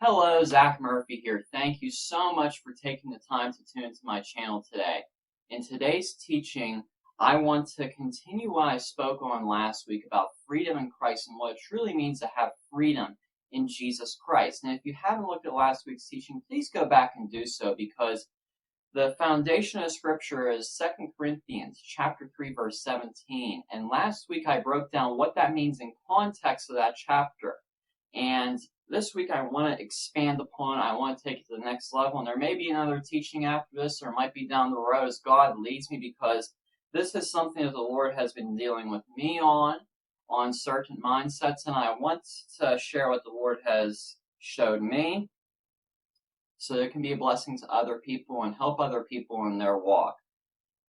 Hello, Zach Murphy here. Thank you so much for taking the time to tune into my channel today. In today's teaching, I want to continue what I spoke on last week about freedom in Christ and what it truly means to have freedom in Jesus Christ. And if you haven't looked at last week's teaching, please go back and do so, because the foundation of Scripture is 2 Corinthians chapter 3, verse 17. And last week I broke down what that means in context of that chapter. And this week I want to expand upon, I want to take it to the next level. And there may be another teaching after this, or it might be down the road as God leads me, because this is something that the Lord has been dealing with me on certain mindsets. And I want to share what the Lord has showed me, so it can be a blessing to other people and help other people in their walk.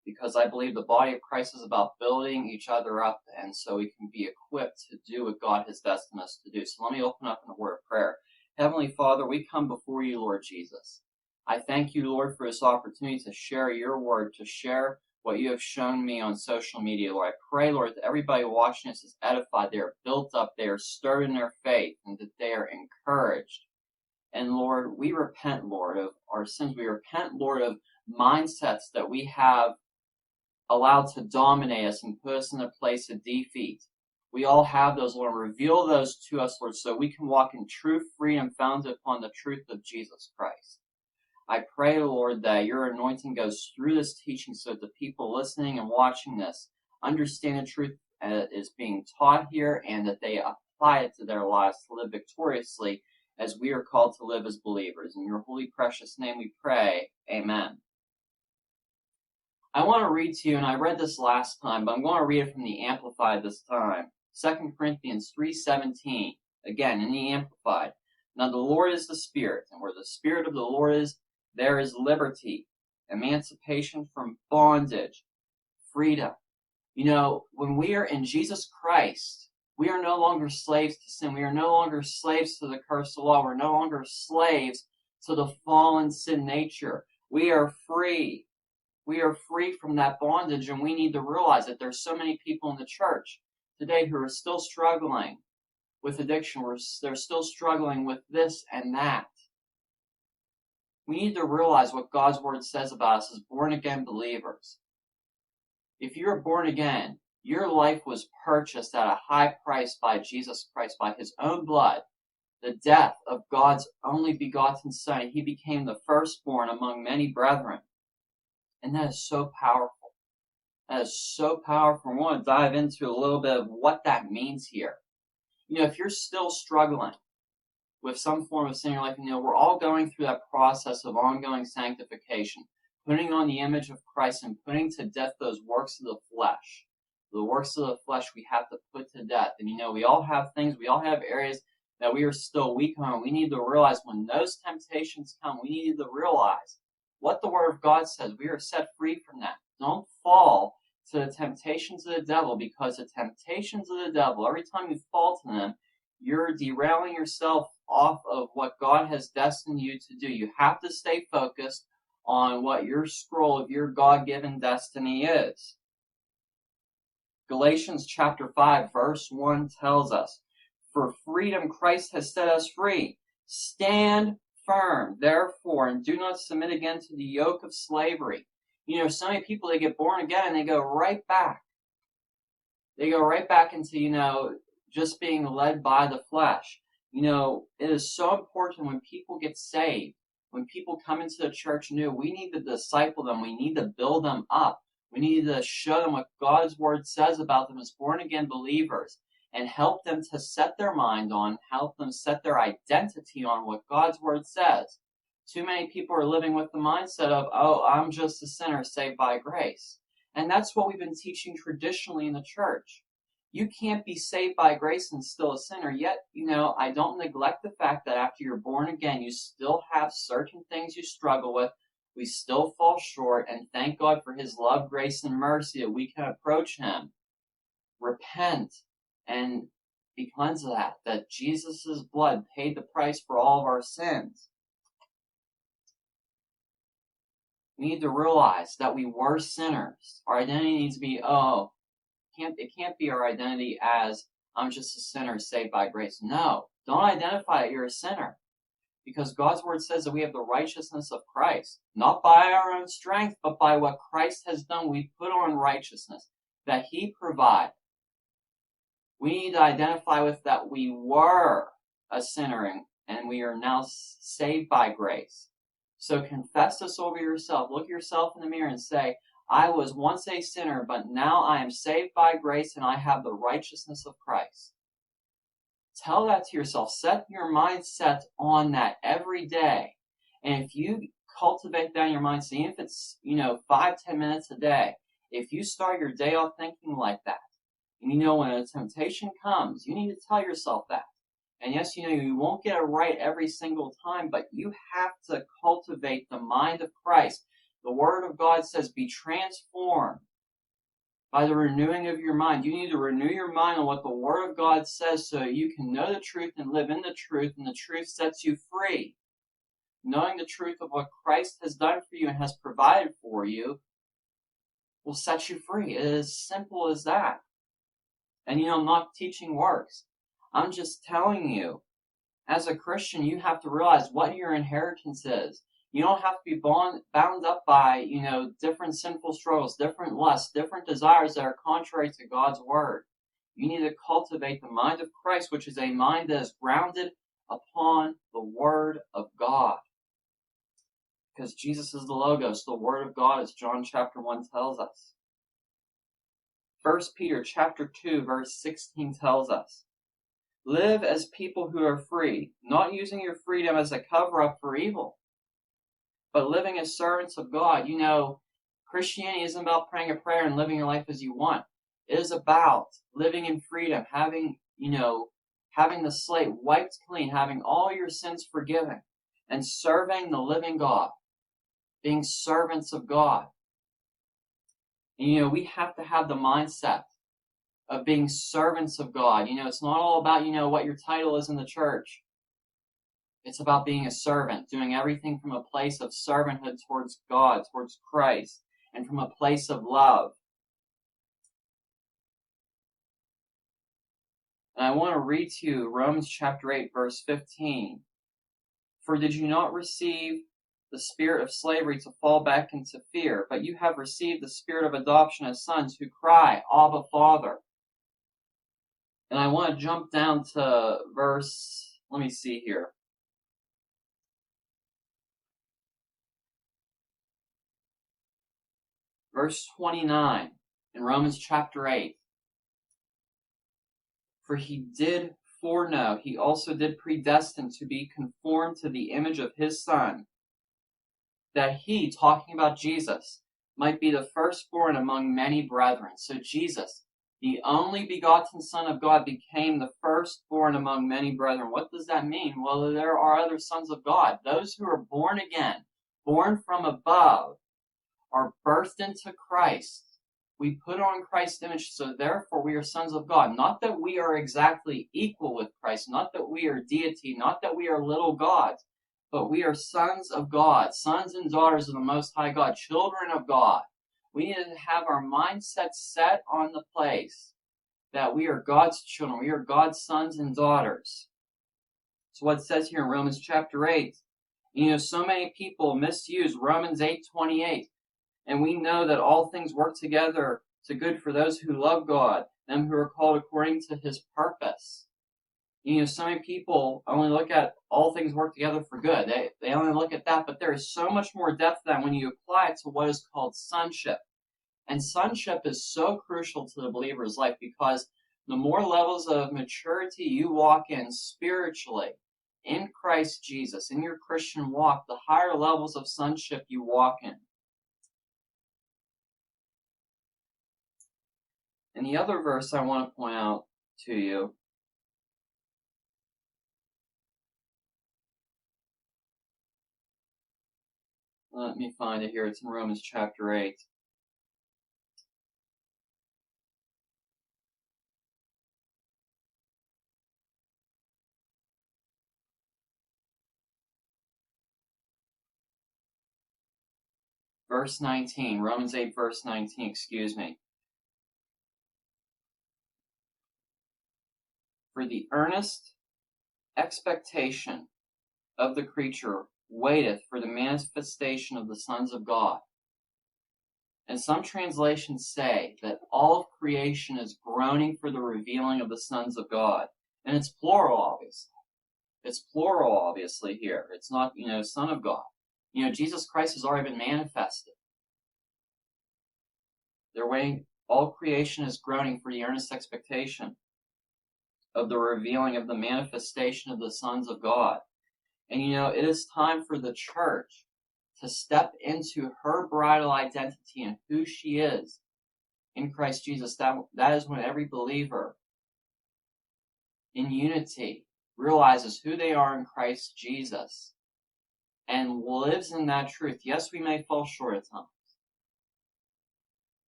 Because I believe the body of Christ is about building each other up, and so we can be equipped to do what God has destined us to do. So let me open up in a word of prayer. Heavenly Father, we come before you, Lord Jesus. I thank you, Lord, for this opportunity to share your word, to share what you have shown me on social media, Lord. I pray, Lord, that everybody watching this is edified, they are built up, they are stirred in their faith, and that they are encouraged. And Lord, we repent, Lord, of our sins. We repent, Lord, of mindsets that we have allowed to dominate us and put us in a place of defeat. We all have those, Lord. Reveal those to us, Lord, so we can walk in true freedom founded upon the truth of Jesus Christ. I pray, Lord, that your anointing goes through this teaching so that the people listening and watching this understand the truth is being taught here, and that they apply it to their lives to live victoriously as we are called to live as believers. In your holy, precious name we pray. Amen. I want to read to you, and I read this last time, but I'm going to read it from the Amplified this time. 2 Corinthians 3:17, again, in the Amplified. Now the Lord is the Spirit, and where the Spirit of the Lord is, there is liberty, emancipation from bondage, freedom. You know, when we are in Jesus Christ, we are no longer slaves to sin. We are no longer slaves to the curse of the law. We're no longer slaves to the fallen sin nature. We are free. We are free from that bondage, and we need to realize that there's so many people in the church today who are still struggling with addiction. They're still struggling with this and that. We need to realize what God's word says about us as born-again believers. If you're born again, your life was purchased at a high price by Jesus Christ, by his own blood, the death of God's only begotten Son. He became the firstborn among many brethren. And that is so powerful. That is so powerful. I want to dive into a little bit of what that means here. You know, if you're still struggling with some form of sin in your life, you know, we're all going through that process of ongoing sanctification, putting on the image of Christ and putting to death those works of the flesh. The works of the flesh we have to put to death. And, you know, we all have things, we all have areas that we are still weak on. We need to realize when those temptations come, we need to realize what the Word of God says. We are set free from that. Don't fall to the temptations of the devil, because the temptations of the devil, every time you fall to them, you're derailing yourself off of what God has destined you to do. You have to stay focused on what your scroll of your God-given destiny is. Galatians chapter 5, verse 1 tells us, "For freedom Christ has set us free. Stand firm, therefore, and do not submit again to the yoke of slavery." You know, so many people, they get born again and they go right back. They go right back into, you know, just being led by the flesh. You know, it is so important when people get saved, when people come into the church new, we need to disciple them. We need to build them up. We need to show them what God's word says about them as born-again believers, and help them to set their mind on, help them set their identity on what God's word says. Too many people are living with the mindset of, oh, I'm just a sinner saved by grace. And that's what we've been teaching traditionally in the church. You can't be saved by grace and still a sinner. Yet, you know, I don't neglect the fact that after you're born again, you still have certain things you struggle with. We still fall short, and thank God for his love, grace, and mercy that we can approach him, repent, and be cleansed of that Jesus' blood paid the price for all of our sins. We need to realize that we were sinners. Our identity needs to be, it can't be our identity as, I'm just a sinner saved by grace. No, don't identify that you're a sinner. Because God's word says that we have the righteousness of Christ. Not by our own strength, but by what Christ has done. We put on righteousness that he provided. We need to identify with that we were a sinner and we are now saved by grace. So confess this over yourself. Look yourself in the mirror and say, I was once a sinner, but now I am saved by grace and I have the righteousness of Christ. Tell that to yourself. Set your mindset on that every day. And if you cultivate that in your mindset, even if it's, 5-10 minutes a day, if you start your day off thinking like that, and when a temptation comes, you need to tell yourself that. And yes, you won't get it right every single time, but you have to cultivate the mind of Christ. The Word of God says, be transformed by the renewing of your mind. You need to renew your mind on what the Word of God says so you can know the truth and live in the truth, and the truth sets you free. Knowing the truth of what Christ has done for you and has provided for you will set you free. It is as simple as that. And I'm not teaching works. I'm just telling you, as a Christian, you have to realize what your inheritance is. You don't have to be bound up by, different sinful struggles, different lusts, different desires that are contrary to God's word. You need to cultivate the mind of Christ, which is a mind that is grounded upon the word of God. Because Jesus is the Logos, the word of God, as John chapter 1 tells us. 1 Peter chapter 2, verse 16 tells us, live as people who are free, not using your freedom as a cover-up for evil, but living as servants of God. Christianity isn't about praying a prayer and living your life as you want. It is about living in freedom, having the slate wiped clean, having all your sins forgiven, and serving the living God, being servants of God. And, we have to have the mindset of being servants of God. It's not all about, what your title is in the church. It's about being a servant, doing everything from a place of servanthood towards God, towards Christ, and from a place of love. And I want to read to you Romans chapter 8, verse 15. For did you not receive the spirit of slavery to fall back into fear, but you have received the spirit of adoption as sons who cry, Abba, Father. And I want to jump down to verse 29 in Romans chapter 8. For he did foreknow, he also did predestine to be conformed to the image of his Son, that he, talking about Jesus, might be the firstborn among many brethren. So Jesus, the only begotten Son of God, became the firstborn among many brethren. What does that mean? Well, there are other sons of God. Those who are born again, born from above, are birthed into Christ. We put on Christ's image, so therefore we are sons of God. Not that we are exactly equal with Christ, not that we are deity, not that we are little gods, but we are sons of God, sons and daughters of the Most High God, children of God. We need to have our mindset set on the place that we are God's children, we are God's sons and daughters. So what it says here in Romans chapter 8, so many people misuse Romans 8:28. And we know that all things work together to good for those who love God, them who are called according to his purpose. So many people only look at all things work together for good. They only look at that, but there is so much more depth to that when you apply it to what is called sonship. And sonship is so crucial to the believer's life because the more levels of maturity you walk in spiritually, in Christ Jesus, in your Christian walk, the higher levels of sonship you walk in. And the other verse I want to point out to you, let me find it here. It's in Romans chapter 8. verse 19, Romans 8, verse 19, excuse me. For the earnest expectation of the creature waiteth for the manifestation of the sons of God. And some translations say that all of creation is groaning for the revealing of the sons of God. And it's plural, obviously. It's plural, obviously, here. It's not, Son of God. Jesus Christ has already been manifested. They're waiting. All creation is groaning for the earnest expectation of the revealing of the manifestation of the sons of God. And it is time for the church to step into her bridal identity and who she is in Christ Jesus. That is when every believer in unity realizes who they are in Christ Jesus and lives in that truth. Yes, we may fall short at times,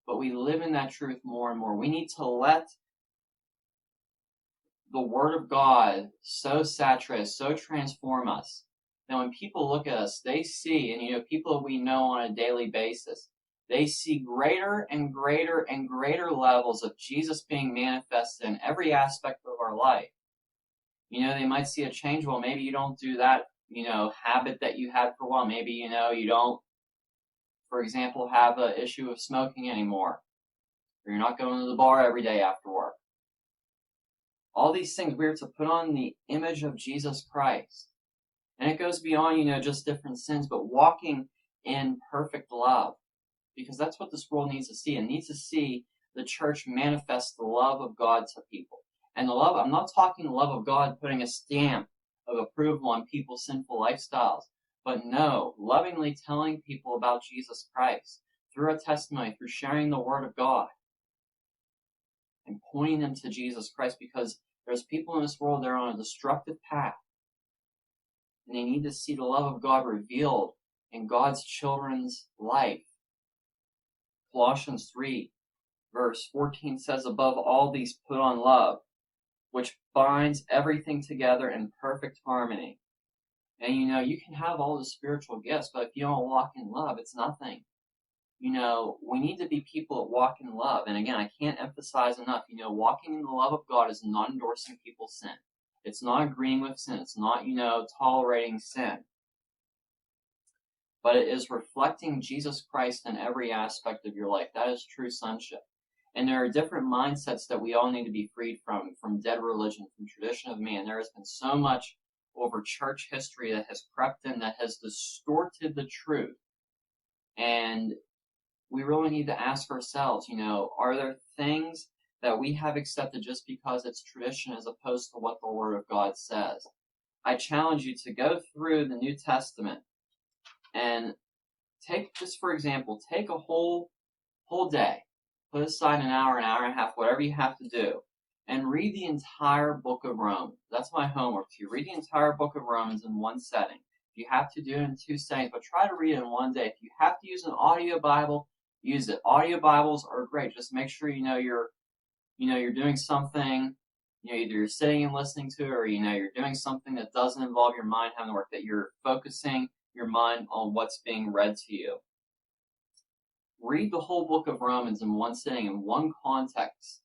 but we live in that truth more and more. We need to let the Word of God so saturate us, so transform us, that when people look at us, they see, and people that we know on a daily basis, they see greater and greater and greater levels of Jesus being manifested in every aspect of our life. They might see a change. Well, maybe you don't do that, habit that you had for a while. Maybe, you don't, for example, have an issue of smoking anymore. Or you're not going to the bar every day after work. All these things, we are to put on the image of Jesus Christ. And it goes beyond, just different sins, but walking in perfect love. Because that's what this world needs to see. It needs to see the church manifest the love of God to people. And the love, I'm not talking the love of God putting a stamp of approval on people's sinful lifestyles. But no, lovingly telling people about Jesus Christ through a testimony, through sharing the Word of God. And pointing them to Jesus Christ, because there's people in this world that are on a destructive path. And they need to see the love of God revealed in God's children's life. Colossians 3, verse 14 says, above all these put on love, which binds everything together in perfect harmony. And you can have all the spiritual gifts, but if you don't walk in love, it's nothing. We need to be people that walk in love. And again, I can't emphasize enough, walking in the love of God is not endorsing people's sin. It's not agreeing with sin. It's not, tolerating sin. But it is reflecting Jesus Christ in every aspect of your life. That is true sonship. And there are different mindsets that we all need to be freed from dead religion, from tradition of man. There has been so much over church history that has crept in, that has distorted the truth. And we really need to ask ourselves, are there things that we have accepted just because it's tradition as opposed to what the Word of God says? I challenge you to go through the New Testament and just for example, take a whole day, put aside an hour and a half, whatever you have to do, and read the entire book of Romans. That's my homework to you. Read the entire book of Romans in one setting. If you have to do it in two settings, but try to read it in one day. If you have to use an audio Bible, use it. Audio Bibles are great. Just make sure you're doing something, either you're sitting and listening to it, or you're doing something that doesn't involve your mind having to work, that you're focusing your mind on what's being read to you. Read the whole book of Romans in one sitting, in one context.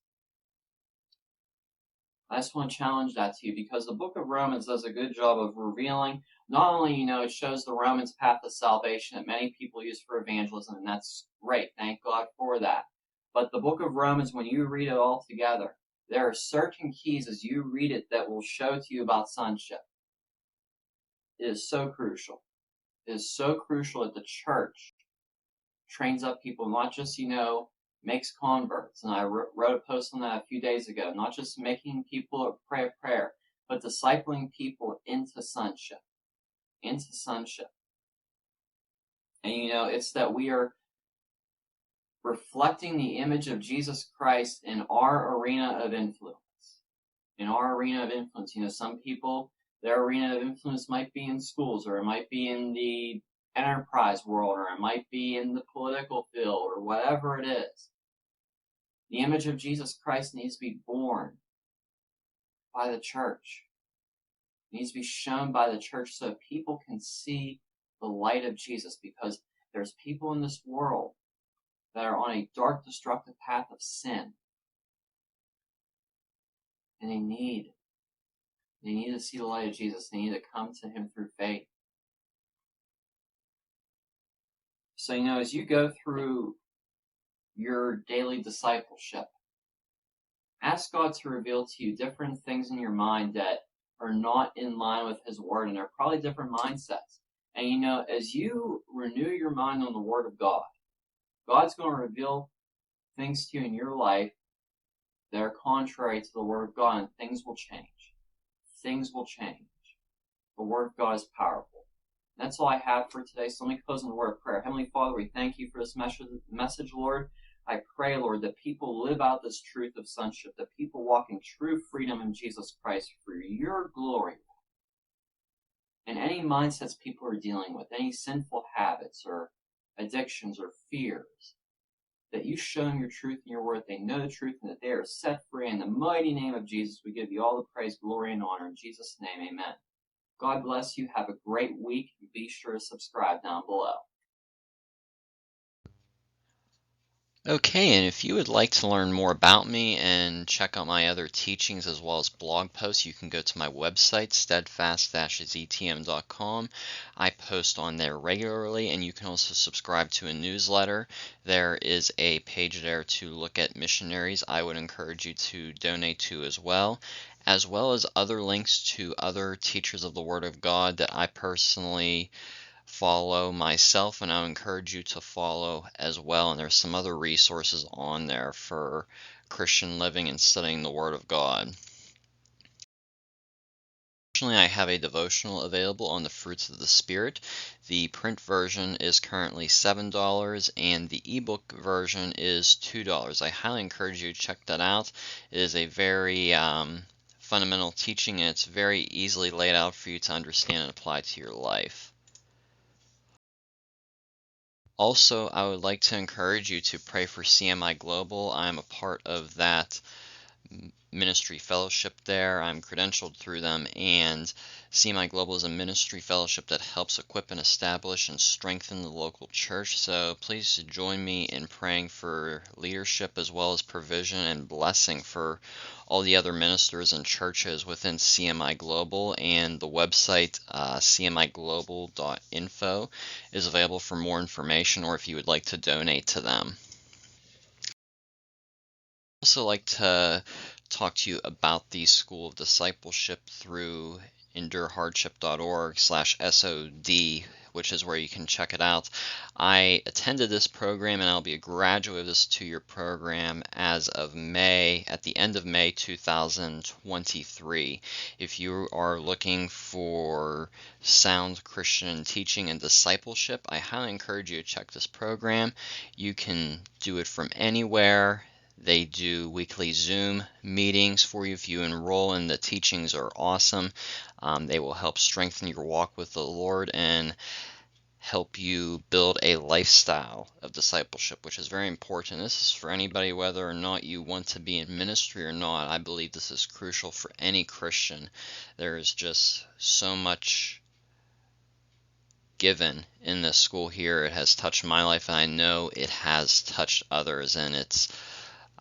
I just want to challenge that to you, because the book of Romans does a good job of revealing, not only, it shows the Romans' path of salvation that many people use for evangelism, and that's great, thank God for that. But the book of Romans, when you read it all together, there are certain keys as you read it that will show to you about sonship. It is so crucial. It is so crucial that the church trains up people, not just, makes converts. And I wrote a post on that a few days ago. Not just making people pray a prayer, but discipling people into sonship. Into sonship. And, it's that we are reflecting the image of Jesus Christ in our arena of influence. In our arena of influence. Some people, their arena of influence might be in schools, or it might be in the enterprise world, or it might be in the political field, or whatever it is. The image of Jesus Christ needs to be born by the church. It needs to be shown by the church so that people can see the light of Jesus, because There's people in this world that are on a dark, destructive path of sin. And they need to see the light of Jesus. They need to come to him through faith. So, as you go through your daily discipleship, ask God to reveal to you different things in your mind that are not in line with his word, and they're probably different mindsets. And as you renew your mind on the word of God, God's going to reveal things to you in your life that are contrary to the word of God, and things will change. Things will change. The word of God is powerful. That's all I have for today. So let me close in a word of prayer. Heavenly Father, we thank you for this message, Lord. I pray, Lord, that people live out this truth of sonship, that people walk in true freedom in Jesus Christ for your glory. And any mindsets people are dealing with, any sinful habits or addictions or fears, that you show them your truth in your word, they know the truth, and that they are set free. In the mighty name of Jesus, we give you all the praise, glory, and honor. In Jesus' name, amen. God bless you. Have a great week. Be sure to subscribe down below. Okay, and if you would like to learn more about me and check out my other teachings as well as blog posts, you can go to my website, steadfast-etm.com. I post on there regularly, and you can also subscribe to a newsletter. There is a page there to look at missionaries I would encourage you to donate to as well as other links to other teachers of the Word of God that I personally follow myself, and I encourage you to follow as well. And there's some other resources on there for Christian living and studying the Word of God. Additionally, I have a devotional available on the fruits of the Spirit. The print version is currently $7 and the ebook version is $2. I highly encourage you to check that out. It is a very fundamental teaching, and it's very easily laid out for you to understand and apply to your life. Also, I would like to encourage you to pray for CMI Global. I'm a part of that ministry fellowship there. I'm credentialed through them, and CMI Global is a ministry fellowship that helps equip and establish and strengthen the local church. So please join me in praying for leadership as well as provision and blessing for all the other ministers and churches within CMI Global. And the website cmiglobal.info is available for more information, or if you would like to donate to them. I'd also like to talk to you about the School of Discipleship through endurehardship.org/SOD, which is where you can check it out. I attended this program, and I'll be a graduate of this 2-year program as of May, at the end of May 2023. If you are looking for sound Christian teaching and discipleship, I highly encourage you to check this program. You can do it from anywhere. They do weekly Zoom meetings for you if you enroll, and the teachings are awesome. They will help strengthen your walk with the Lord and help you build a lifestyle of discipleship, which is very important. This is for anybody, whether or not you want to be in ministry or not. I believe this is crucial for any Christian. There is just so much given in this school here. It has touched my life, and I know it has touched others, and it's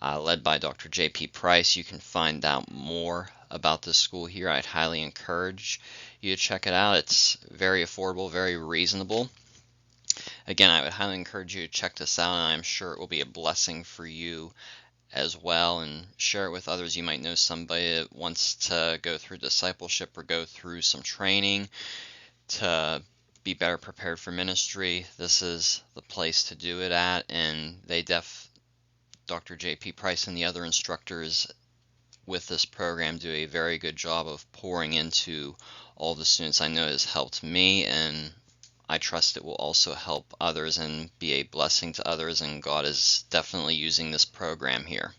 led by Dr. J.P. Price. You can find out more about this school here. I'd highly encourage you to check it out. It's very affordable, very reasonable. Again, I would highly encourage you to check this out, and I'm sure it will be a blessing for you as well, and share it with others. You might know somebody that wants to go through discipleship or go through some training to be better prepared for ministry. This is the place to do it at, and Dr. J.P. Price and the other instructors with this program do a very good job of pouring into all the students. I know it has helped me, and I trust it will also help others and be a blessing to others, and God is definitely using this program here.